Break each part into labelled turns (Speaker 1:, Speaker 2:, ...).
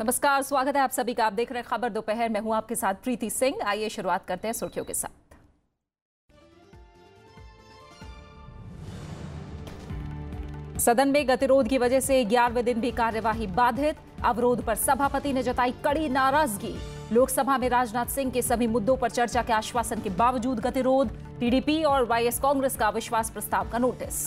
Speaker 1: नमस्कार, स्वागत है आप सभी का। आप देख रहे हैं खबर दोपहर में, हूं आपके साथ प्रीति सिंह। आइए शुरुआत करते हैं सुर्खियों के साथ। सदन में गतिरोध की वजह से 11वें दिन भी कार्यवाही बाधित। अवरोध पर सभापति ने जताई कड़ी नाराजगी। लोकसभा में राजनाथ सिंह के सभी मुद्दों पर चर्चा के आश्वासन के बावजूद गतिरोध। टीडीपी और वाईएस कांग्रेस का अविश्वास प्रस्ताव का नोटिस।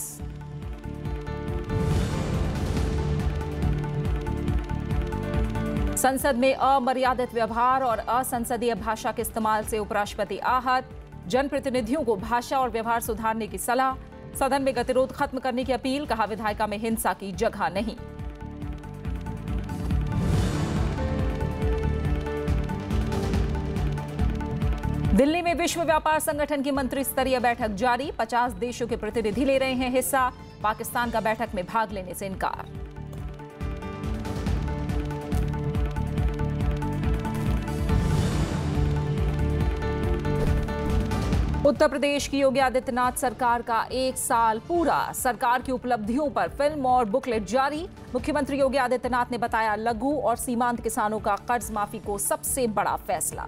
Speaker 1: संसद में अमर्यादित व्यवहार और असंसदीय भाषा के इस्तेमाल से उपराष्ट्रपति आहत। जनप्रतिनिधियों को भाषा और व्यवहार सुधारने की सलाह। सदन में गतिरोध खत्म करने की अपील। कहा, विधायिका में हिंसा की जगह नहीं। दिल्ली में विश्व व्यापार संगठन की मंत्री स्तरीय बैठक जारी। 50 देशों के प्रतिनिधि ले रहे हैं हिस्सा। पाकिस्तान का बैठक में भाग लेने से इनकार। उत्तर प्रदेश की योगी आदित्यनाथ सरकार का 1 साल पूरा। सरकार की उपलब्धियों पर फिल्म और बुकलेट जारी। मुख्यमंत्री योगी आदित्यनाथ ने बताया लघु और सीमांत किसानों का कर्ज माफी को सबसे बड़ा फैसला।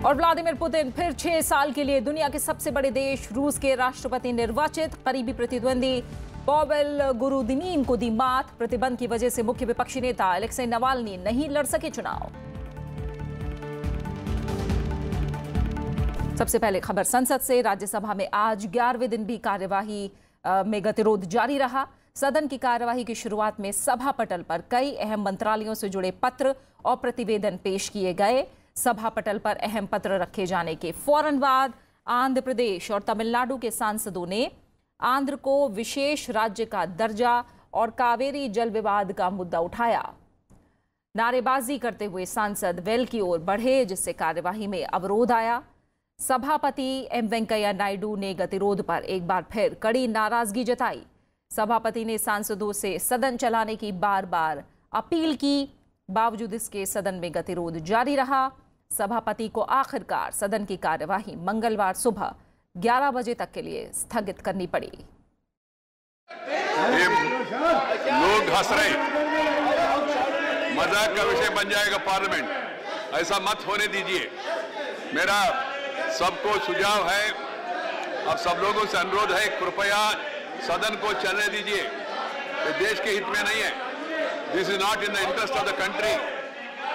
Speaker 1: और व्लादिमीर पुतिन फिर 6 साल के लिए दुनिया के सबसे बड़े देश रूस के राष्ट्रपति निर्वाचित। करीबी प्रतिद्वंदी पावेल गुरुदिनीन को दी मात। प्रतिबंध की वजह से मुख्य विपक्षी नेता अलेक्सेई नवाल्नी नहीं लड़ सके चुनाव। सबसे पहले खबर संसद से। राज्यसभा में आज 11वें दिन भी कार्यवाही में गतिरोध जारी रहा। सदन की कार्यवाही की शुरुआत में सभा पटल पर कई अहम मंत्रालयों से जुड़े पत्र और प्रतिवेदन पेश किए गए। सभा पटल पर अहम पत्र रखे जाने के फौरन बाद आंध्र प्रदेश और तमिलनाडु के सांसदों ने आंध्र को विशेष राज्य का दर्जा और कावेरी जल विवाद का मुद्दा उठाया। नारेबाजी करते हुए सांसद वेल की ओर बढ़े, जिससे कार्यवाही में अवरोध आया। सभापति एम वेंकैया नायडू ने गतिरोध पर एक बार फिर कड़ी नाराजगी जताई। सभापति ने सांसदों से सदन चलाने की बार बार अपील की। बावजूद इसके सदन में गतिरोध जारी रहा। सभापति को आखिरकार सदन की कार्यवाही मंगलवार सुबह 11 बजे तक के लिए स्थगित करनी पड़ी।
Speaker 2: लोग हंस रहे, मजाक का विषय बन जाएगा पार्लियामेंट, ऐसा मत होने दीजिए। मेरा सबको सुझाव है, अब सब लोगों से अनुरोध है, कृपया सदन को चलने दीजिए। ये देश के हित में नहीं है। This is not in the interest of the country,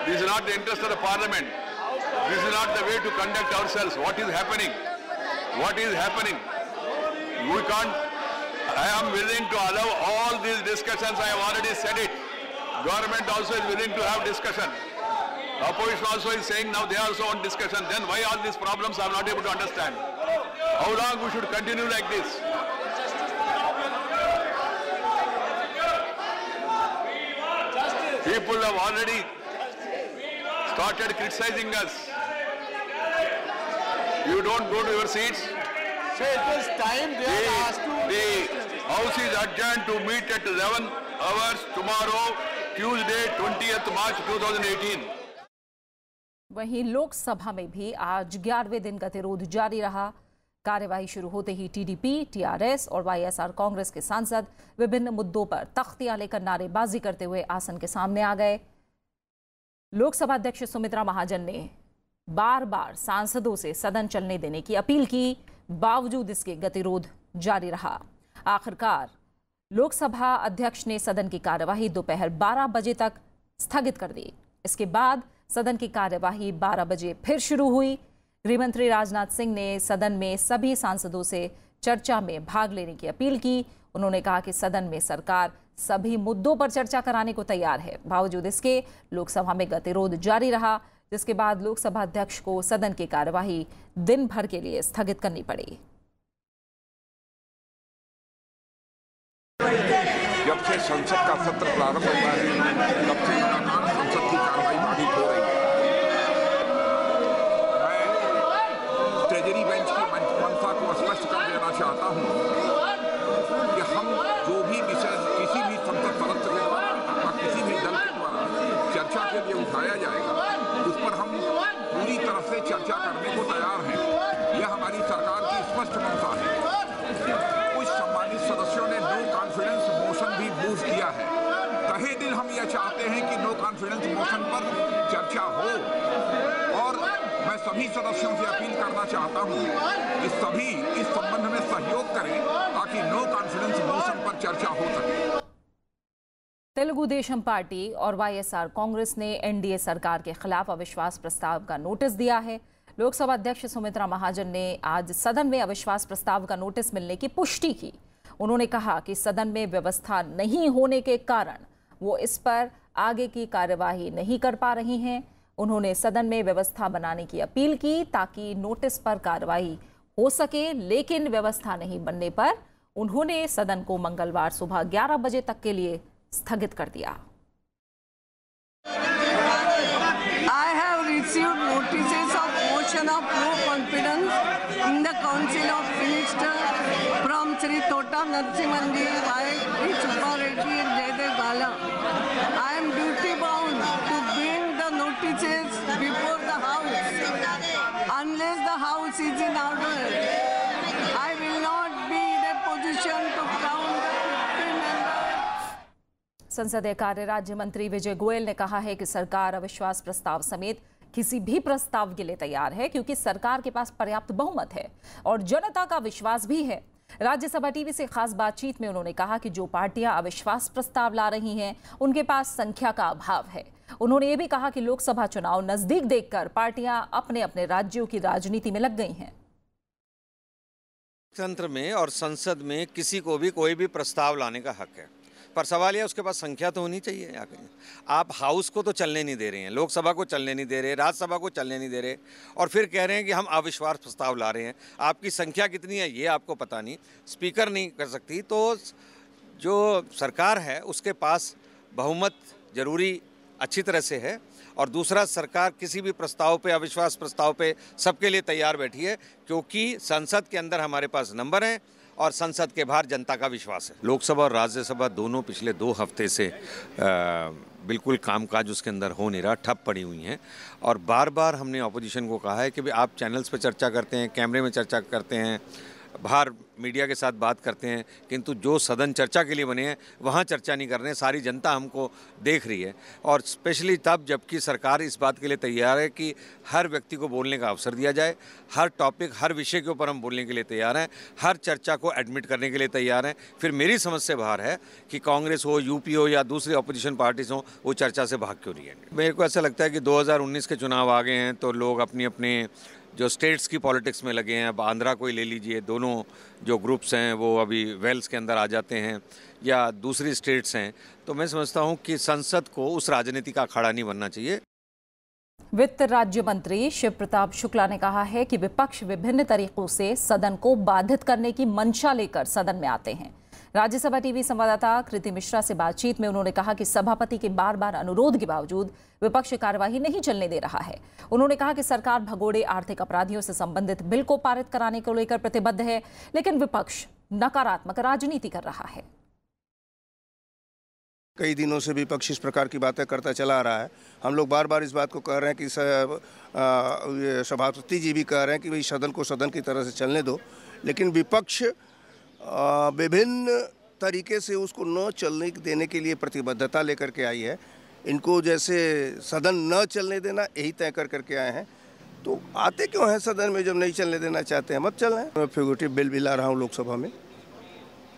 Speaker 2: this is not the interest of the parliament, this is not the way to conduct ourselves. What is happening? What is happening? We can't. I am willing to allow all these discussions. I have already said it. Government also is willing to have discussion. Opposition also is saying now they also want discussion. Then why all these problems? I am not able to understand. How long we should continue like this? People have already started criticizing us. You don't go to your seats.
Speaker 3: So it was time they are asked to.
Speaker 2: The House is adjourned to meet at 11 hours tomorrow, Tuesday, 20th March 2018.
Speaker 1: वहीं लोकसभा में भी आज 11वें दिन गतिरोध जारी रहा। कार्यवाही शुरू होते ही टीडीपी, टीआरएस और वाईएसआर कांग्रेस के सांसद विभिन्न मुद्दों पर तख्तियां लेकर नारेबाजी करते हुए आसन के सामने आ गए। लोकसभा अध्यक्ष सुमित्रा महाजन ने बार बार सांसदों से सदन चलने देने की अपील की। बावजूद इसके गतिरोध जारी रहा। आखिरकार लोकसभा अध्यक्ष ने सदन की कार्यवाही दोपहर 12 बजे तक स्थगित कर दी। इसके बाद सदन की कार्यवाही 12 बजे फिर शुरू हुई। गृहमंत्री राजनाथ सिंह ने सदन में सभी सांसदों से चर्चा में भाग लेने की अपील की। उन्होंने कहा कि सदन में सरकार सभी मुद्दों पर चर्चा कराने को तैयार है। बावजूद इसके लोकसभा में गतिरोध जारी रहा, जिसके बाद लोकसभा अध्यक्ष को सदन की कार्यवाही दिन भर के लिए स्थगित करनी पड़ी।
Speaker 4: जब से संसद का सत्र प्रारंभ हुआ है, तब से लगातार संसद की कार्रवाई बाधित हो रही है। मैं ट्रेजरी बेंच की मंशा को स्पष्ट कर देना चाहता हूं कि हम जो भी विषय किसी भी संसद सदस्य के द्वारा अथवा किसी भी दल के द्वारा चर्चा के लिए उठाया जाएगा, उस पर हम पूरी तरह से चर्चा करने को तैयार हैं। यह हमारी सरकार की स्पष्ट मंशा है। कुछ कॉन्फिडेंस मोशन पर चर्चा हो। और मैं सभी सदस्यों से अपील करना चाहता हूं कि सभी इस संबंध में सहयोग करें ताकि नो कॉन्फिडेंस मोशन पर चर्चा हो सके।
Speaker 1: तेलुगु देशम पार्टी और वाईएसआर कांग्रेस ने एनडीए सरकार के खिलाफ अविश्वास प्रस्ताव का नोटिस दिया है। लोकसभा अध्यक्ष सुमित्रा महाजन ने आज सदन में अविश्वास प्रस्ताव का नोटिस मिलने की पुष्टि की। उन्होंने कहा कि सदन में व्यवस्था नहीं होने के कारण वो इस पर आगे की कार्यवाही नहीं कर पा रही हैं। उन्होंने सदन में व्यवस्था बनाने की अपील की ताकि नोटिस पर कार्रवाई हो सके, लेकिन व्यवस्था नहीं बनने पर उन्होंने सदन को मंगलवार सुबह 11 बजे तक के लिए स्थगित कर दिया।
Speaker 5: I have received notices of motion of no confidence in the Council of Ministers from Sri Tota Narasimhan, Y. Subba Reddy and Jaydev Gala. I am duty bound to bring the notices before the House. Unless the House is in order, I will not be in a position to count the 15 members.
Speaker 1: संसदीय कार्य राज्य मंत्री विजय गोयल ने कहा है कि सरकार अविश्वास प्रस्ताव समेत किसी भी प्रस्ताव के लिए तैयार है, क्योंकि सरकार के पास पर्याप्त बहुमत है और जनता का विश्वास भी है। राज्यसभा टीवी से खास बातचीत में उन्होंने कहा कि जो पार्टियां अविश्वास प्रस्ताव ला रही हैं उनके पास संख्या का अभाव है। उन्होंने ये भी कहा कि लोकसभा चुनाव नजदीक देखकर पार्टियां अपने अपने राज्यों की राजनीति में लग गई हैं।
Speaker 6: तंत्र में और संसद में किसी को भी कोई भी प्रस्ताव लाने का हक है, पर सवाल यह उसके पास संख्या तो होनी चाहिए। आप हाउस को तो चलने नहीं दे रहे हैं, लोकसभा को चलने नहीं दे रहे, राज्यसभा को चलने नहीं दे रहे, और फिर कह रहे हैं कि हम अविश्वास प्रस्ताव ला रहे हैं। आपकी संख्या कितनी है ये आपको पता नहीं, स्पीकर नहीं कर सकती, तो जो सरकार है उसके पास बहुमत जरूरी अच्छी तरह से है। और दूसरा, सरकार किसी भी प्रस्ताव पे, अविश्वास प्रस्ताव पे सबके लिए तैयार बैठी है, क्योंकि संसद के अंदर हमारे पास नंबर हैं और संसद के बाहर जनता का विश्वास है। लोकसभा और राज्यसभा दोनों पिछले 2 हफ्ते से बिल्कुल कामकाज उसके अंदर हो नहीं रहा, ठप पड़ी हुई हैं। और बार बार हमने ऑपोजिशन को कहा है कि भाई आप चैनल्स पे चर्चा करते हैं, कैमरे में चर्चा करते हैं, बाहर मीडिया के साथ बात करते हैं, किंतु जो सदन चर्चा के लिए बने हैं वहाँ चर्चा नहीं कर रहे हैं। सारी जनता हमको देख रही है, और स्पेशली तब जबकि सरकार इस बात के लिए तैयार है कि हर व्यक्ति को बोलने का अवसर दिया जाए, हर टॉपिक, हर विषय के ऊपर हम बोलने के लिए तैयार हैं, हर चर्चा को एडमिट करने के लिए तैयार हैं। फिर मेरी समझ से बाहर है कि कांग्रेस हो, यूपी हो या दूसरी अपोजिशन पार्टीज हो, वो चर्चा से भाग क्यों रही है। मेरे को ऐसा लगता है कि 2019 के चुनाव आ गए हैं तो लोग अपनी अपने जो स्टेट्स की पॉलिटिक्स में लगे हैं। अब आंध्रा को ही ले लीजिए, दोनों जो ग्रुप्स हैं वो अभी वेल्स के अंदर आ जाते हैं, या दूसरी स्टेट्स हैं। तो मैं समझता हूं कि संसद को उस राजनीति का अखाड़ा नहीं बनना चाहिए।
Speaker 1: वित्त राज्य मंत्री शिव प्रताप शुक्ला ने कहा है कि विपक्ष विभिन्न तरीकों से सदन को बाधित करने की मंशा लेकर सदन में आते हैं। राज्यसभा टीवी संवाददाता कृति मिश्रा से बातचीत में उन्होंने कहा कि सभापति के बार बार अनुरोध के बावजूद विपक्ष कार्यवाही नहीं चलने दे रहा है। उन्होंने कहा कि सरकार भगोड़े आर्थिक अपराधियों से संबंधित बिल को पारित कराने को लेकर प्रतिबद्ध है, लेकिन विपक्ष नकारात्मक राजनीति कर रहा है।
Speaker 7: कई दिनों से विपक्ष इस प्रकार की बातें करता चला आ रहा है। हम लोग बार बार इस बात को कह रहे हैं कि सभापति जी भी कह रहे हैं कि भाई सदन को सदन की तरह से चलने दो, लेकिन विपक्ष विभिन्न तरीके से उसको न चलने देने के लिए प्रतिबद्धता लेकर के आई है। इनको जैसे सदन न चलने देना यही तय कर करके आए हैं, तो आते क्यों हैं सदन में जब नहीं चलने देना चाहते हैं, मत चल रहे हैं। मैं फिगरेटिव बिल भी ला रहा हूँ लोकसभा में,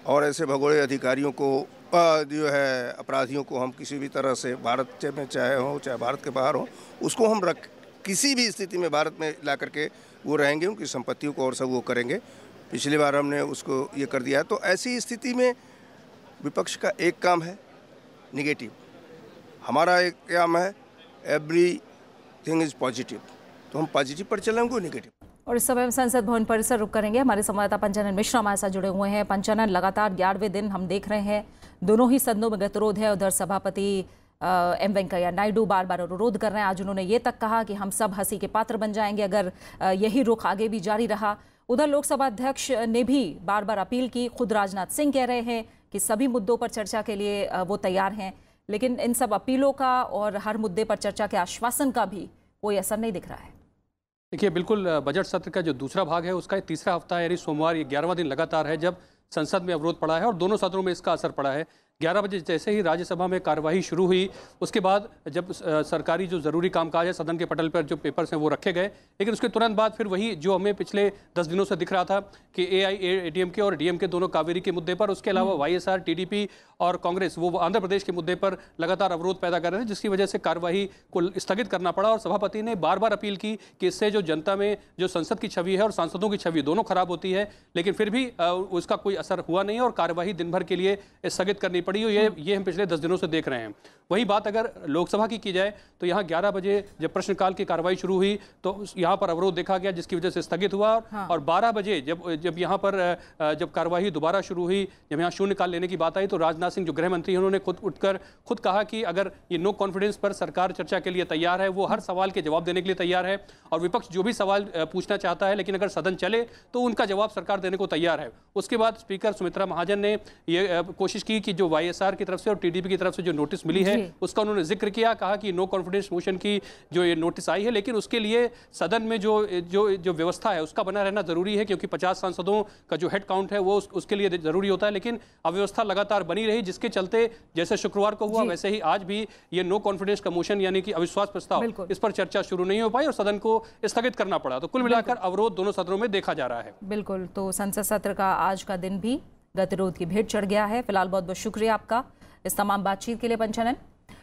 Speaker 7: और ऐसे भगोड़े अधिकारियों को जो है अपराधियों को हम किसी भी तरह से भारत में चाहे हो चाहे भारत के बाहर हो, उसको हम किसी भी स्थिति में भारत में ला करके वो रहेंगे, उनकी संपत्तियों को और सब वो करेंगे। पिछली बार हमने उसको ये कर दिया है। तो ऐसी स्थिति में विपक्ष का एक काम है निगेटिव, हमारा एक काम है एवरीथिंग इज पॉजिटिव। तो हम पॉजिटिव पर चलेंगे, निगेटिव।
Speaker 1: और इस समय हम संसद भवन परिसर रुक करेंगे। हमारे संवाददाता पंचानन मिश्रा हमारे साथ जुड़े हुए हैं। पंचानन, लगातार 11वें दिन हम देख रहे हैं दोनों ही सदनों में गतिरोध है। उधर सभापति एम वेंकैया नायडू बार बार अनुरोध कर रहे हैं। आज उन्होंने ये तक कहा कि हम सब हंसी के पात्र बन जाएंगे अगर यही रुख आगे भी जारी रहा। उधर लोकसभा अध्यक्ष ने भी बार बार अपील की। खुद राजनाथ सिंह कह रहे हैं कि सभी मुद्दों पर चर्चा के लिए वो तैयार हैं, लेकिन इन सब अपीलों का और हर मुद्दे पर चर्चा के आश्वासन का भी कोई असर नहीं दिख रहा है।
Speaker 8: देखिए, बिल्कुल बजट सत्र का जो दूसरा भाग है उसका तीसरा हफ्ता है, यानी सोमवार, ये 11वां दिन लगातार है जब संसद में अवरोध पड़ा है और दोनों सदनों में इसका असर पड़ा है। 11 बजे जैसे ही राज्यसभा में कार्यवाही शुरू हुई, उसके बाद जब सरकारी जो ज़रूरी कामकाज है सदन के पटल पर जो पेपर्स हैं वो रखे गए, लेकिन उसके तुरंत बाद फिर वही जो हमें पिछले 10 दिनों से दिख रहा था कि AIADMK और DMK दोनों कावेरी के मुद्दे पर, उसके अलावा YSR, TDP और कांग्रेस वो आंध्र प्रदेश के मुद्दे पर लगातार अवरोध पैदा कर रहे हैं, जिसकी वजह से कार्यवाही को स्थगित करना पड़ा। और सभापति ने बार बार अपील की कि इससे जो जनता में जो संसद की छवि है और सांसदों की छवि दोनों खराब होती है, लेकिन फिर भी उसका कोई असर हुआ नहीं और कार्यवाही दिन भर के लिए स्थगित करनी पड़ी। ये हम पिछले 10 दिनों से देख रहे हैं। वही बात अगर लोकसभा की जाए तो यहाँ 11 बजे जब प्रश्नकाल की कार्रवाई शुरू हुई तो यहाँ पर अवरोध देखा गया, जिसकी वजह से स्थगित हुआ। और 12 बजे जब यहाँ पर जब कार्रवाई दोबारा शुरू हुई, जब यहाँ शून्यकाल लेने की बात आई, तो राजनाथ सिंह जो गृह मंत्री हैं उन्होंने खुद कहा कि अगर ये नो कॉन्फिडेंस पर सरकार चर्चा के लिए तैयार है, वो हर सवाल के जवाब देने के लिए तैयार है और विपक्ष जो भी सवाल पूछना चाहता है, लेकिन अगर सदन चले तो उनका जवाब सरकार देने को तैयार है। उसके बाद स्पीकर सुमित्रा महाजन ने ये कोशिश की कि जो YSR की तरफ से और TDP की तरफ से जो नोटिस मिली है उसका उन्होंने जिक्र किया, कहा कि नो कॉन्फिडेंस मोशन की जो ये नोटिस आई है, लेकिन उसके लिए सदन में जो व्यवस्था है उसका बना रहना जरूरी है, क्योंकि 50 सांसदों का जो हेड काउंट है वो उसके लिए जरूरी होता है। लेकिन अव्यवस्था लगातार बनी रही, जिसके चलते जैसे शुक्रवार को हुआ वैसे ही आज भी ये नो कॉन्फिडेंस का मोशन यानी कि अविश्वास प्रस्ताव, इस पर चर्चा शुरू नहीं हो पाई और सदन को स्थगित करना पड़ा। तो कुल मिलाकर अवरोध दोनों सदनों में देखा जा रहा है।
Speaker 1: बिल्कुल, तो संसद सत्र का आज का दिन भी गतिरोध की भेंट चढ़ गया है। फिलहाल बहुत बहुत शुक्रिया आपका इस तमाम बातचीत के लिए पंचानन।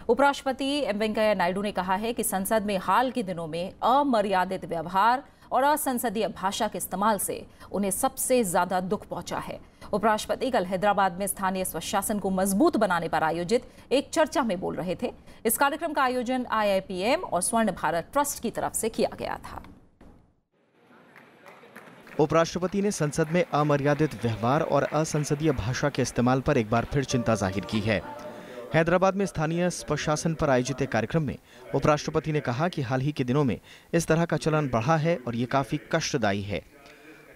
Speaker 1: उपराष्ट्रपति एम वेंकैया नायडू ने कहा है कि संसद में हाल के दिनों में अमर्यादित व्यवहार और असंसदीय भाषा के इस्तेमाल से उन्हें सबसे ज्यादा दुख पहुंचा है। उपराष्ट्रपति कल हैदराबाद में स्थानीय स्वशासन को मजबूत बनाने पर आयोजित एक चर्चा में बोल रहे थे। इस कार्यक्रम का आयोजन IIPM और स्वर्ण भारत ट्रस्ट की तरफ से किया गया था।
Speaker 9: उपराष्ट्रपति ने संसद में अमर्यादित व्यवहार और असंसदीय भाषा के इस्तेमाल पर एक बार फिर चिंता जाहिर की है। हैदराबाद में स्थानीय स्वशासन पर आयोजित एक कार्यक्रम में उपराष्ट्रपति ने कहा कि हाल ही के दिनों में इस तरह का चलन बढ़ा है और ये काफी कष्टदायी है।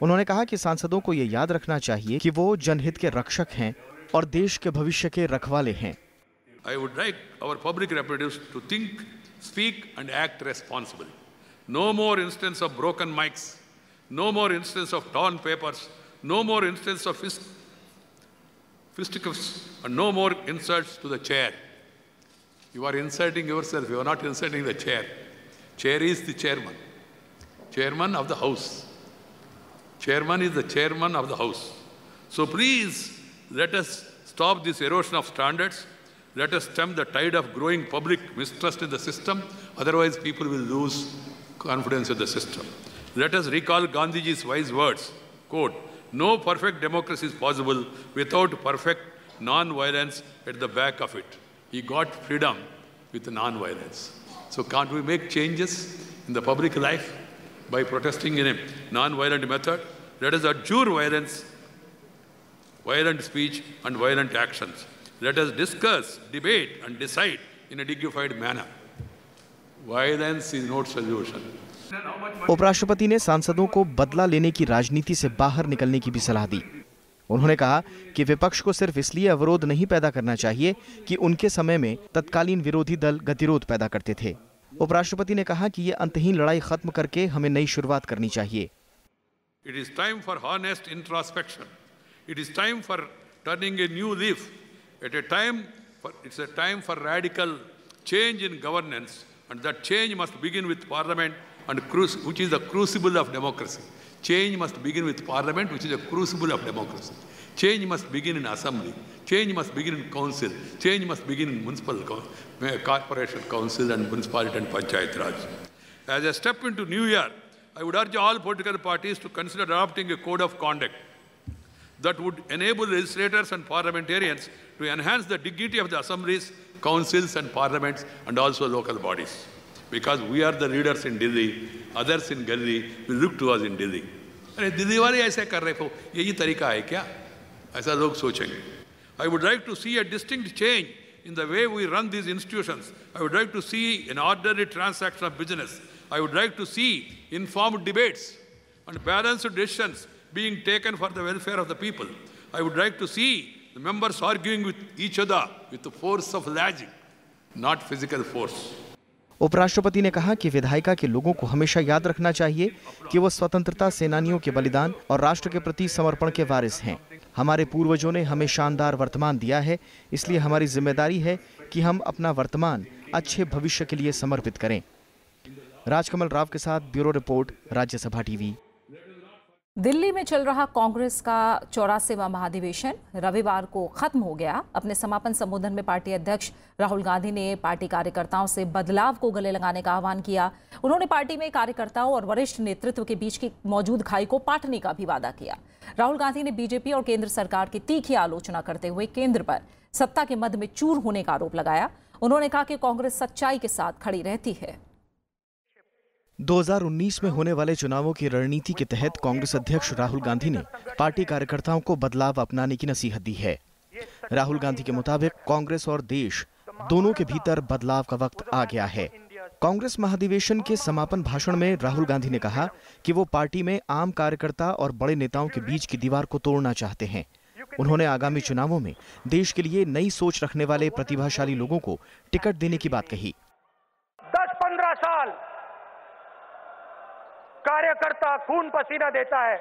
Speaker 9: उन्होंने कहा कि सांसदों को ये याद रखना चाहिए कि वो जनहित के रक्षक हैं और देश के भविष्य के रखवाले हैं।
Speaker 2: I would like our public representatives to think, speak and act responsibly. No more instance of broken mics, no more instance of torn papers, no more instance of fisticuffs and no more insults to the chair. You are insulting yourself, you are not insulting the chair. Chair is the chairman. Chairman of the house. Chairman is the chairman of the house. So please let us stop this erosion of standards. Let us stem the tide of growing public mistrust in the system. Otherwise people will lose confidence in the system. Let us recall Gandhiji's wise words, quote, "No perfect democracy is possible without perfect non-violence at the back of it." He got freedom with non-violence. So can't we make changes in the public life by protesting in a non-violent method? Let us adjure violence, violent speech and violent actions. Let us discuss, debate and decide in a dignified manner. Violence is not solution.
Speaker 9: उपराष्ट्रपति ने सांसदों को बदला लेने की राजनीति से बाहर निकलने की भी सलाह दी। उन्होंने कहा कि विपक्ष को सिर्फ इसलिए अवरोध नहीं पैदा करना चाहिए कि उनके समय में तत्कालीन विरोधी दल गतिरोध पैदा करते थे। उपराष्ट्रपति ने कहा कि ये अंतहीन लड़ाई खत्म करके हमें नई शुरुआत करनी चाहिए।
Speaker 2: It is time for honest introspection. It is time for turning a new leaf. It's a time for radical change in governance, and that change must begin with Parliament, which is the crucible of democracy. Change must begin with Parliament, which is a crucible of democracy. Change must begin in Assembly. Change must begin in Council. Change must begin in Municipal Corporation Council and Municipality and Panchayat Raj. As a step into New Year, I would urge all political parties to consider adopting a code of conduct that would enable legislators and parliamentarians to enhance the dignity of the assemblies, councils and parliaments and also local bodies. Because we are the leaders in Delhi, others in Delhi will look to us in Delhi. अरे दिल्ली वाले ऐसे कर रहे हो, यही तरीका है क्या? ऐसा लोग सोचेंगे. I would like to see a distinct change in the way we run these institutions. I would like to see an orderly transaction of business. I would like to see informed debates and balanced decisions being taken for the welfare of the people. I would like to see the members arguing with each other with the force of logic, not physical force.
Speaker 9: उपराष्ट्रपति ने कहा कि विधायिका के लोगों को हमेशा याद रखना चाहिए कि वो स्वतंत्रता सेनानियों के बलिदान और राष्ट्र के प्रति समर्पण के वारिस हैं। हमारे पूर्वजों ने हमें शानदार वर्तमान दिया है, इसलिए हमारी जिम्मेदारी है कि हम अपना वर्तमान अच्छे भविष्य के लिए समर्पित करें। राजकमल राव के साथ bureau report, Rajya Sabha TV.
Speaker 1: Delhi में चल रहा कांग्रेस का 84वां महाधिवेशन रविवार को खत्म हो गया। अपने समापन संबोधन में पार्टी अध्यक्ष राहुल गांधी ने पार्टी कार्यकर्ताओं से बदलाव को गले लगाने का आह्वान किया। उन्होंने पार्टी में कार्यकर्ताओं और वरिष्ठ नेतृत्व के बीच की मौजूद खाई को पाटने का भी वादा किया। राहुल गांधी ने बीजेपी और केंद्र सरकार की तीखी आलोचना करते हुए केंद्र पर सत्ता के मद में चूर होने का आरोप लगाया। उन्होंने कहा कि कांग्रेस सच्चाई के साथ खड़ी रहती है।
Speaker 9: 2019 में होने वाले चुनावों की रणनीति के तहत कांग्रेस अध्यक्ष राहुल गांधी ने पार्टी कार्यकर्ताओं को बदलाव अपनाने की नसीहत दी है। राहुल गांधी के मुताबिक कांग्रेस और देश दोनों के भीतर बदलाव का वक्त आ गया है। कांग्रेस महाधिवेशन के समापन भाषण में राहुल गांधी ने कहा कि वो पार्टी में आम कार्यकर्ता और बड़े नेताओं के बीच की दीवार को तोड़ना चाहते हैं। उन्होंने आगामी चुनावों में देश के लिए नई सोच रखने वाले प्रतिभाशाली लोगों को टिकट देने की बात कही।
Speaker 10: 10-15 साल कार्यकर्ता खून पसीना देता है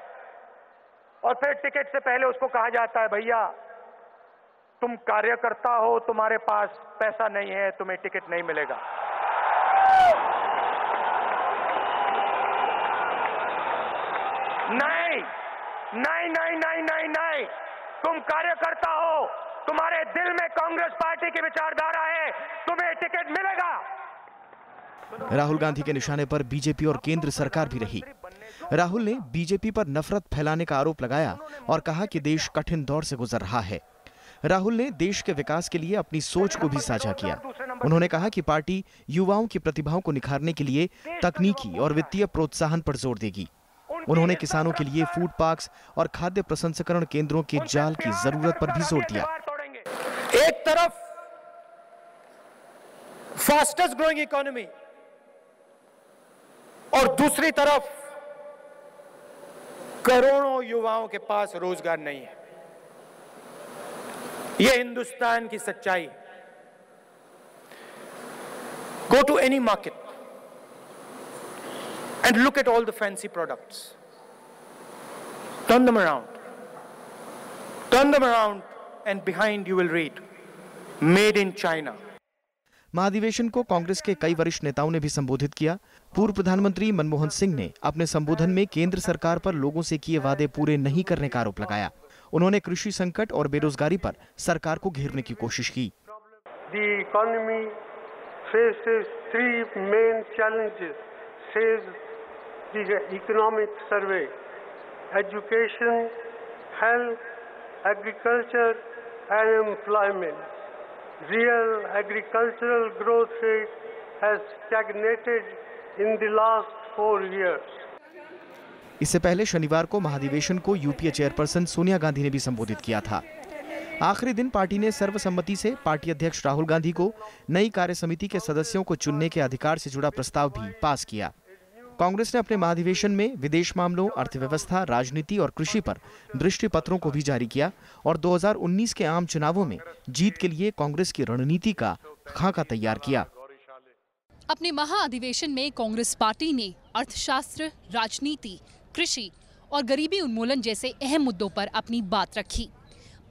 Speaker 10: और फिर टिकट से पहले उसको कहा जाता है, भैया तुम कार्यकर्ता हो, तुम्हारे पास पैसा नहीं है, तुम्हें टिकट नहीं मिलेगा। नहीं नहीं नहीं नहीं नहीं नहीं, तुम कार्यकर्ता हो, तुम्हारे दिल में कांग्रेस पार्टी की विचारधारा है, तुम्हें टिकट मिलेगा।
Speaker 9: राहुल गांधी के निशाने पर बीजेपी और केंद्र सरकार भी रही। राहुल ने बीजेपी पर नफरत फैलाने का आरोप लगाया और कहा कि देश कठिन दौर से गुजर रहा है। राहुल ने देश के विकास के लिए अपनी सोच को भी साझा किया। उन्होंने कहा कि पार्टी युवाओं की प्रतिभाओं को निखारने के लिए तकनीकी और वित्तीय प्रोत्साहन पर जोर देगी। उन्होंने किसानों के लिए फूड पार्क्स और खाद्य प्रसंस्करण केंद्रों के जाल की जरूरत पर भी जोर दिया।
Speaker 10: एक तरफ फास्टेस्ट ग्रोइंग इकोनॉमी और दूसरी तरफ करोड़ों युवाओं के पास रोजगार नहीं है। यह हिंदुस्तान की सच्चाई। Go to any market and look at all the fancy products. Turn them around. Turn them around and behind you will read Made in China.
Speaker 9: महाधिवेशन को कांग्रेस के कई वरिष्ठ नेताओं ने भी संबोधित किया। पूर्व प्रधानमंत्री मनमोहन सिंह ने अपने संबोधन में केंद्र सरकार पर लोगों से किए वादे पूरे नहीं करने का आरोप लगाया। उन्होंने कृषि संकट और बेरोजगारी पर सरकार को घेरने की कोशिश की।
Speaker 10: The economy faces three main challenges, says the economic survey: education, health, agriculture, and employment. Real agricultural growth rate has stagnated in the last 4 years.
Speaker 9: इससे पहले शनिवार को महाधिवेशन को यूपीए चेयरपर्सन सोनिया गांधी ने भी संबोधित किया था। आखिरी दिन पार्टी ने सर्वसम्मति से पार्टी अध्यक्ष राहुल गांधी को नई कार्य समिति के सदस्यों को चुनने के अधिकार से जुड़ा प्रस्ताव भी पास किया। कांग्रेस ने अपने महाधिवेशन में विदेश मामलों, अर्थव्यवस्था, राजनीति और कृषि पर दृष्टि पत्रों को भी जारी किया और 2019 के आम चुनावों में जीत के लिए कांग्रेस की रणनीति का खाका तैयार किया।
Speaker 11: अपने महाअधिवेशन में कांग्रेस पार्टी ने अर्थशास्त्र, राजनीति, कृषि और गरीबी उन्मूलन जैसे अहम मुद्दों पर अपनी बात रखी।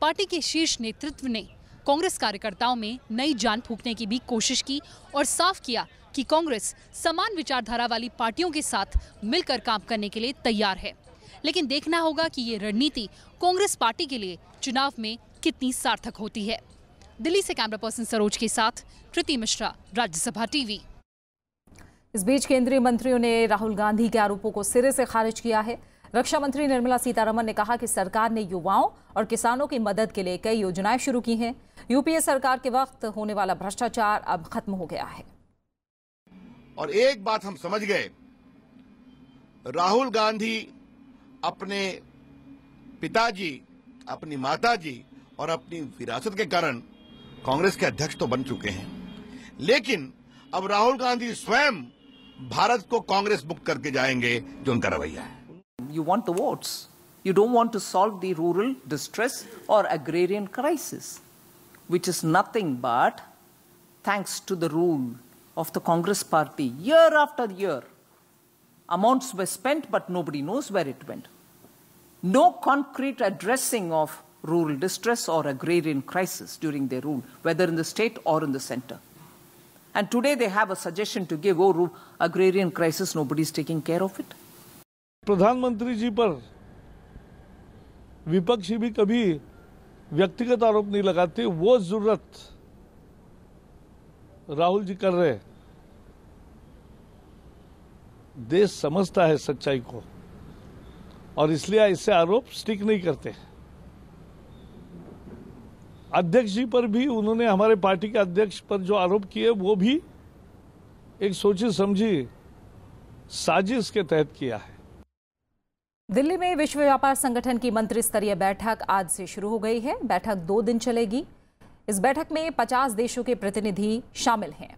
Speaker 11: पार्टी के शीर्ष नेतृत्व ने कांग्रेस कार्यकर्ताओं में नई जान फूंकने की भी कोशिश की और साफ किया कि कांग्रेस समान विचारधारा वाली पार्टियों के साथ मिलकर काम करने के लिए तैयार है। लेकिन देखना होगा कि ये रणनीति कांग्रेस पार्टी के लिए चुनाव में कितनी सार्थक होती है। दिल्ली से कैमरा पर्सन सरोज के साथ कृति मिश्रा, राज्यसभा टीवी।
Speaker 1: इस बीच केंद्रीय मंत्रियों ने राहुल गांधी के आरोपों को सिरे से खारिज किया है। रक्षा मंत्री निर्मला सीतारमण ने कहा कि सरकार ने युवाओं और किसानों की मदद के लिए कई योजनाएं शुरू की हैं। यूपीए सरकार के वक्त होने वाला भ्रष्टाचार अब खत्म हो गया है।
Speaker 12: और एक बात हम समझ गए, राहुल गांधी अपने पिताजी, अपनी माताजी और अपनी विरासत के कारण कांग्रेस के अध्यक्ष तो बन चुके हैं, लेकिन अब राहुल गांधी स्वयं भारत को कांग्रेस मुक्त करके जाएंगे, जो उनका रवैया है।
Speaker 13: You want the votes. You don't want to solve the rural distress or agrarian crisis, which is nothing but thanks to the rule of the Congress party. Year after year, amounts were spent, but nobody knows where it went. No concrete addressing of rural distress or agrarian crisis during their rule, whether in the state or in the center. And today they have a suggestion to give, oh, agrarian crisis, nobody is taking care of it.
Speaker 14: प्रधानमंत्री जी पर विपक्षी भी कभी व्यक्तिगत आरोप नहीं लगाते, वो जरूरत राहुल जी कर रहे हैं। देश समझता है सच्चाई को और इसलिए ऐसे आरोप स्टिक नहीं करते। अध्यक्ष जी पर भी उन्होंने हमारे पार्टी के अध्यक्ष पर जो आरोप किए वो भी एक सोची समझी साजिश के तहत किया है।
Speaker 1: दिल्ली में विश्व व्यापार संगठन की मंत्री स्तरीय बैठक आज से शुरू हो गई है। बैठक 2 दिन चलेगी। इस बैठक में 50 देशों के प्रतिनिधि शामिल हैं,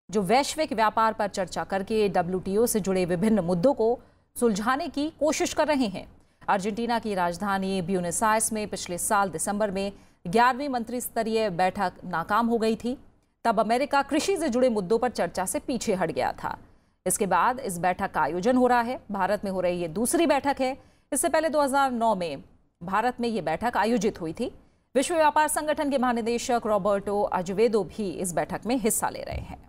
Speaker 1: जो वैश्विक व्यापार पर चर्चा करके WTO से जुड़े विभिन्न मुद्दों को सुलझाने की कोशिश कर रहे हैं। अर्जेंटीना की राजधानी ब्यूनस आयर्स में पिछले साल दिसंबर में 11वीं मंत्री स्तरीय बैठक नाकाम हो गई थी। तब अमेरिका कृषि से जुड़े मुद्दों पर चर्चा से पीछे हट गया था। इसके बाद इस बैठक का आयोजन हो रहा है। भारत में हो रही ये दूसरी बैठक है। इससे पहले 2009 में भारत में ये बैठक आयोजित हुई थी। विश्व व्यापार संगठन के महानिदेशक रॉबर्टो अजेवेदो भी इस बैठक में हिस्सा ले रहे हैं।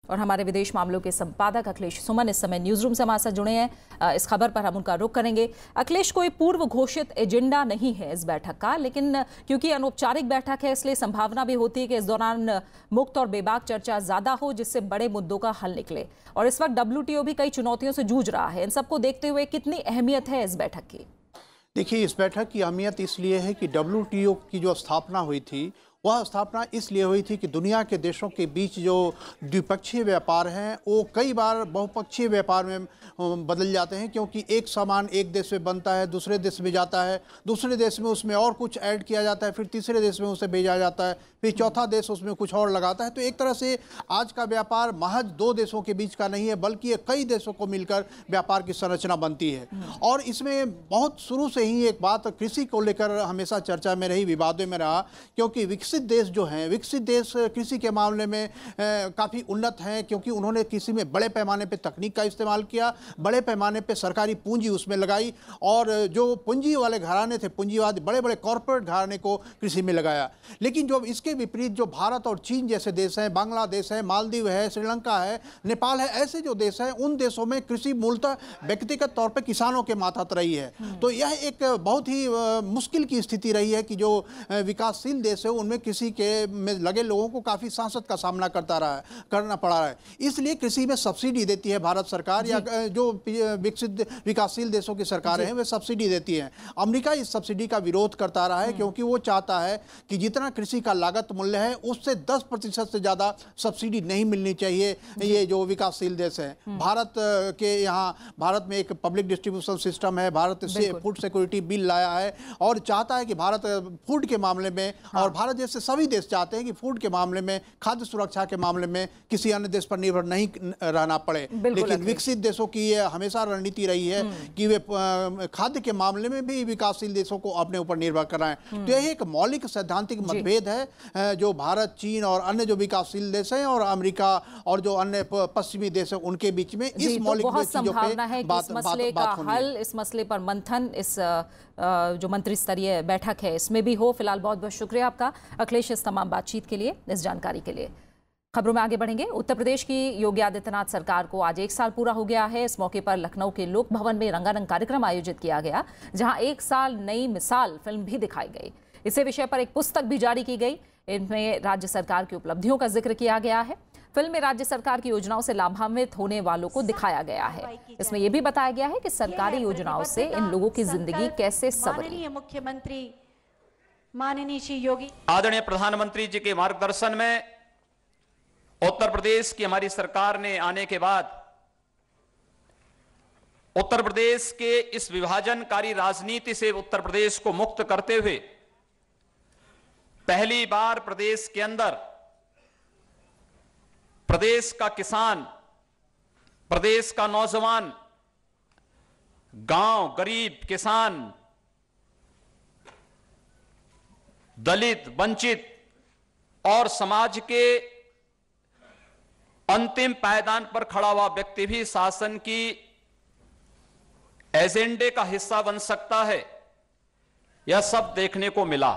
Speaker 1: और हमारे विदेश मामलों के संपादक अखिलेश सुमन इस समय न्यूज रूम से हमारे साथ जुड़े हैं। इस खबर पर हम उनका रुख करेंगे। अखिलेश, कोई पूर्व घोषित एजेंडा नहीं है इस बैठक का, लेकिन क्योंकि अनौपचारिक बैठक है इसलिए संभावना भी होती है कि इस दौरान मुक्त और बेबाक चर्चा ज्यादा हो, जिससे बड़े मुद्दों का हल निकले। और इस वक्त WTO भी कई चुनौतियों से जूझ रहा है। इन सबको देखते हुए कितनी अहमियत है इस बैठक की?
Speaker 15: देखिए, इस बैठक की अहमियत इसलिए है कि WTO की जो स्थापना हुई थी वह स्थापना इसलिए हुई थी कि दुनिया के देशों के बीच जो द्विपक्षीय व्यापार हैं वो कई बार बहुपक्षीय व्यापार में बदल जाते हैं, क्योंकि एक सामान एक देश में बनता है, दूसरे देश में जाता है, दूसरे देश में उसमें और कुछ ऐड किया जाता है, फिर तीसरे देश में उसे भेजा जाता है, फिर चौथा देश उसमें कुछ और लगाता है। तो एक तरह से आज का व्यापार महज 2 देशों के बीच का नहीं है, बल्कि ये कई देशों को मिलकर व्यापार की संरचना बनती है। और इसमें बहुत शुरू से ही एक बात कृषि को लेकर हमेशा चर्चा में रही, विवादों में रहा, क्योंकि विकसित देश जो हैं, विकसित देश कृषि के मामले में काफ़ी उन्नत हैं, क्योंकि उन्होंने कृषि में बड़े पैमाने पे तकनीक का इस्तेमाल किया, बड़े पैमाने पे सरकारी पूंजी उसमें लगाई, और जो पूंजी वाले घराने थे, पूंजीवादी बड़े बड़े कॉरपोरेट घराने को कृषि में लगाया। लेकिन जो इसके विपरीत जो भारत और चीन जैसे देश हैं, बांग्लादेश है, मालदीव है, श्रीलंका है, नेपाल है, ऐसे जो देश हैं, उन देशों में कृषि मूलतः व्यक्तिगत तौर पर किसानों के मातहत रही है। तो यह एक बहुत ही मुश्किल की स्थिति रही है कि जो विकासशील देश है उनमें कृषि के में लगे लोगों को काफ़ी सांसद का सामना करना पड़ा है। इसलिए कृषि में सब्सिडी देती है भारत सरकार, या जो विकसित विकासशील देशों की सरकारें हैं वे सब्सिडी देती हैं। अमेरिका इस सब्सिडी का विरोध करता रहा है, क्योंकि वो चाहता है कि जितना कृषि का लागत मूल्य है उससे 10% से ज़्यादा सब्सिडी नहीं मिलनी चाहिए ये जो विकासशील देश हैं। भारत के यहाँ भारत में एक पब्लिक डिस्ट्रीब्यूशन सिस्टम है, भारत से फूड सिक्योरिटी बिल लाया है और चाहता है कि भारत फूड के मामले में, और भारत जैसे सभी देश चाहते हैं कि फूड के मामले में, खाद्य सुरक्षा के मामले में किसी अन्य देश पर निर्भर नहीं रहना पड़े। लेकिन विकसित देशों की ये हमेशा रणनीति रही है कि वे खाद्य के मामले में भी विकासशील देशों को अपने ऊपर निर्भर कराएं। तो यह एक मौलिक सैद्धांतिक मतभेद है जो भारत, चीन और अन्य जो विकासशील देश हैं और अमेरिका और जो अन्य पश्चिमी देश हैं उनके बीच में इस मौलिक चीजों पे बात
Speaker 1: हल, इस मसले पर मंथन इस जो मंत्री स्तरीय बैठक है इसमें भी हो। फिलहाल बहुत बहुत शुक्रिया आपका अखिलेश इस तमाम बातचीत के लिए, इस जानकारी के लिए। खबरों में आगे बढ़ेंगे। उत्तर प्रदेश की योगी आदित्यनाथ सरकार को आज 1 साल पूरा हो गया है। इस मौके पर लखनऊ के लोक भवन में रंगारंग कार्यक्रम आयोजित किया गया, जहां 1 साल नई मिसाल फिल्म भी दिखाई गई। इसी विषय पर एक पुस्तक भी जारी की गई। इनमें राज्य सरकार की उपलब्धियों का जिक्र किया गया है। फिल्म में राज्य सरकार की योजनाओं से लाभान्वित होने वालों को दिखाया गया है। इसमें यह भी बताया गया है कि सरकारी योजनाओं से इन लोगों की जिंदगी कैसे संवरी।
Speaker 16: मुख्यमंत्री माननीय श्री योगी
Speaker 17: आदरणीय प्रधानमंत्री जी के मार्गदर्शन में उत्तर प्रदेश की हमारी सरकार ने आने के बाद उत्तर प्रदेश के इस विभाजनकारी राजनीति से उत्तर प्रदेश को मुक्त करते हुए पहली बार प्रदेश के अंदर प्रदेश का किसान, प्रदेश का नौजवान, गांव गरीब किसान, दलित, वंचित और समाज के अंतिम पायदान पर खड़ा हुआ व्यक्ति भी शासन की एजेंडे का हिस्सा बन सकता है, यह सब देखने को मिला।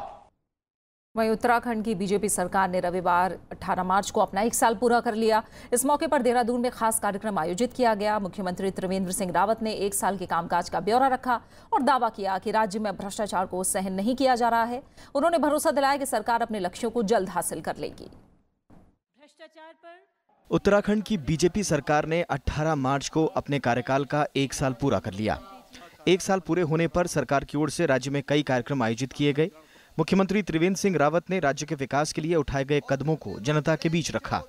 Speaker 1: वहीं उत्तराखंड की बीजेपी सरकार ने रविवार 18 मार्च को अपना 1 साल पूरा कर लिया। इस मौके पर देहरादून में खास कार्यक्रम आयोजित किया गया। मुख्यमंत्री त्रिवेंद्र सिंह रावत ने 1 साल के कामकाज का ब्यौरा रखा और दावा किया कि राज्य में भ्रष्टाचार को सहन नहीं किया जा रहा है। उन्होंने भरोसा दिलाया कि सरकार अपने लक्ष्यों को जल्द हासिल कर लेगी।
Speaker 16: भ्रष्टाचार पर
Speaker 9: उत्तराखंड की बीजेपी सरकार ने 18 मार्च को अपने कार्यकाल का 1 साल पूरा कर लिया। 1 साल पूरे होने पर सरकार की ओर से राज्य में कई कार्यक्रम आयोजित किए गए। मुख्यमंत्री त्रिवेंद्र सिंह रावत ने राज्य के विकास के लिए उठाए गए कदमों को जनता के बीच रखा।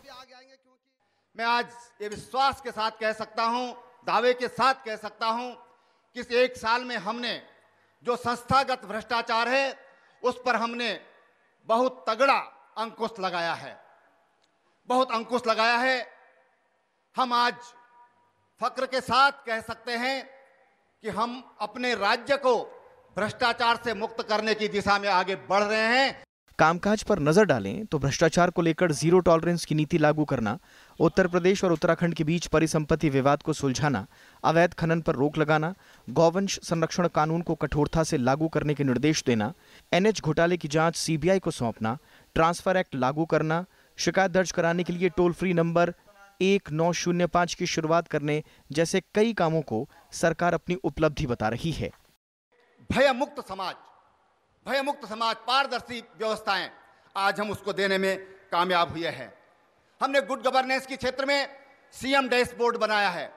Speaker 12: मैं आज ये विश्वास के साथ कह सकता हूं, दावे के साथ कह सकता हूं कि इस 1 साल में हमने जो संस्थागत भ्रष्टाचार है उस पर हमने बहुत तगड़ा अंकुश लगाया है, बहुत अंकुश लगाया है। हम आज फक्र के साथ कह सकते हैं कि हम अपने राज्य को भ्रष्टाचार से मुक्त करने की दिशा में आगे बढ़ रहे हैं।
Speaker 9: कामकाज पर नजर डालें तो भ्रष्टाचार को लेकर जीरो टॉलरेंस की नीति लागू करना, उत्तर प्रदेश और उत्तराखंड के बीच परिसंपत्ति विवाद को सुलझाना, अवैध खनन पर रोक लगाना, गौवंश संरक्षण कानून को कठोरता से लागू करने के निर्देश देना, एनएच घोटाले की जांच सीबीआई को सौंपना, ट्रांसफर एक्ट लागू करना, शिकायत दर्ज कराने के लिए टोल फ्री नंबर 1905 की शुरुआत करने जैसे कई कामों को सरकार अपनी उपलब्धि बता रही है।
Speaker 12: भयमुक्त समाज, पारदर्शी व्यवस्थाएं, आज हम उसको देने में कामयाब हुए हैं। हमने गुड गवर्नेंस के क्षेत्र में सीएम डैशबोर्ड बनाया है।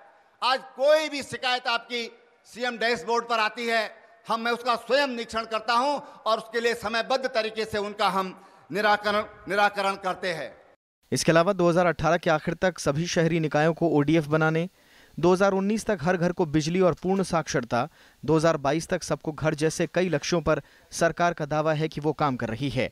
Speaker 12: आज कोई भी शिकायत आपकी सीएम डैशबोर्ड पर आती है, मैं उसका स्वयं निरीक्षण करता हूं और उसके लिए समयबद्ध तरीके से उनका हम निराकरण करते हैं।
Speaker 9: इसके अलावा 2018 के आखिर तक सभी शहरी निकायों को ओडीएफ बनाने, 2019 तक हर घर को बिजली और पूर्ण साक्षरता, 2022 तक सबको घर जैसे कई लक्ष्यों पर सरकार का दावा है कि वो काम कर रही है।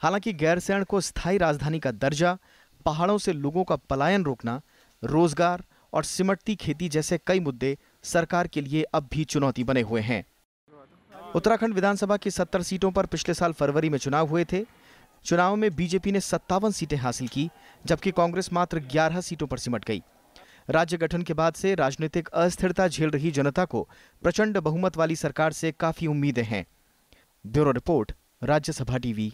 Speaker 9: हालांकि गैरसैंण को स्थायी राजधानी का दर्जा, पहाड़ों से लोगों का पलायन रोकना, रोजगार और सिमटती खेती जैसे कई मुद्दे सरकार के लिए अब भी चुनौती बने हुए हैं। उत्तराखंड विधानसभा की 70 सीटों पर पिछले साल फरवरी में चुनाव हुए थे। चुनाव में बीजेपी ने 57 सीटें हासिल की, जबकि कांग्रेस मात्र 11 सीटों पर सिमट गई। राज्य गठन के बाद से राजनीतिक अस्थिरता झेल रही जनता को प्रचंड बहुमत वाली सरकार से काफी उम्मीदें हैं। Bureau report, Rajya Sabha TV.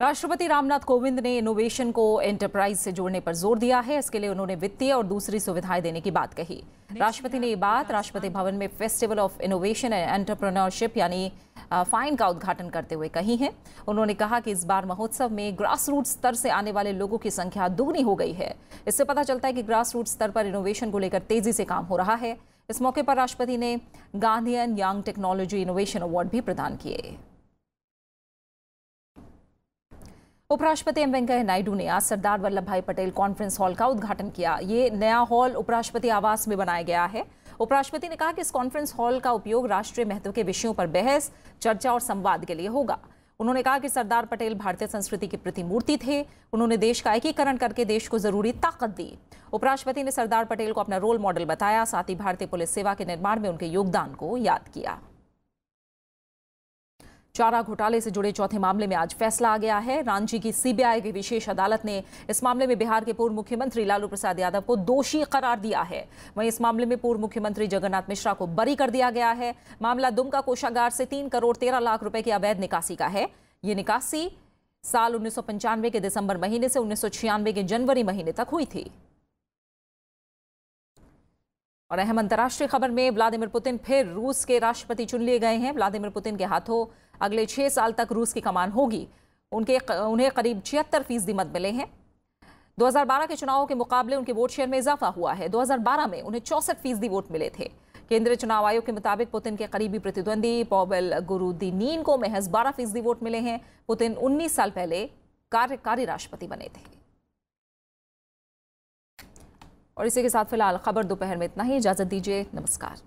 Speaker 1: राष्ट्रपति रामनाथ कोविंद ने इनोवेशन को एंटरप्राइज से जोड़ने पर जोर दिया है। इसके लिए उन्होंने वित्तीय और दूसरी सुविधाएं देने की बात कही। राष्ट्रपति ने ये बात राष्ट्रपति भवन में festival of innovation and entrepreneurship यानी फाइन का उद्घाटन करते हुए कही है। उन्होंने कहा कि इस बार महोत्सव में ग्रास रूट स्तर से आने वाले लोगों की संख्या दुगनी हो गई है। इससे पता चलता है कि ग्रास रूट स्तर पर इनोवेशन को लेकर तेजी से काम हो रहा है। इस मौके पर राष्ट्रपति ने Gandhian young technology innovation award भी प्रदान किए। उपराष्ट्रपति एम वेंकैया नायडू ने आज सरदार वल्लभ भाई पटेल कॉन्फ्रेंस हॉल का उद्घाटन किया। ये नया हॉल उपराष्ट्रपति आवास में बनाया गया है। उपराष्ट्रपति ने कहा कि इस कॉन्फ्रेंस हॉल का उपयोग राष्ट्रीय महत्व के विषयों पर बहस, चर्चा और संवाद के लिए होगा। उन्होंने कहा कि सरदार पटेल भारतीय संस्कृति की प्रतिमूर्ति थे। उन्होंने देश का एकीकरण करके देश को जरूरी ताकत दी। उपराष्ट्रपति ने सरदार पटेल को अपना रोल मॉडल बताया, साथ ही भारतीय पुलिस सेवा के निर्माण में उनके योगदान को याद किया। चारा घोटाले से जुड़े चौथे मामले में आज फैसला आ गया है। रांची की सीबीआई की विशेष अदालत ने इस मामले में बिहार के पूर्व मुख्यमंत्री लालू प्रसाद यादव को दोषी करार दिया है। वहीं इस मामले में पूर्व मुख्यमंत्री जगन्नाथ मिश्रा को बरी कर दिया गया है। मामला दुमका कोषागार से 3 करोड़ 13 लाख रुपए की अवैध निकासी का है। ये निकासी साल 1995 के दिसंबर महीने से 1996 के जनवरी महीने तक हुई थी। और अहम अंतर्राष्ट्रीय खबर में व्लादिमीर पुतिन फिर रूस के राष्ट्रपति चुन लिए गए हैं। व्लादिमीर पुतिन के हाथों अगले 6 साल तक रूस की कमान होगी। उन्हें करीब 76% मत मिले हैं। 2012 के चुनावों के मुकाबले उनके वोट शेयर में इजाफा हुआ है। 2012 में उन्हें 64% वोट मिले थे। केंद्रीय चुनाव आयोग के मुताबिक पुतिन के करीबी प्रतिद्वंदी पॉवेल गुरुदिनीन को महज 12% वोट मिले हैं। पुतिन 19 साल पहले कार्यकारी राष्ट्रपति बने थे। और इसी के साथ फिलहाल खबर दोपहर में इतना ही। इजाजत दीजिए, नमस्कार।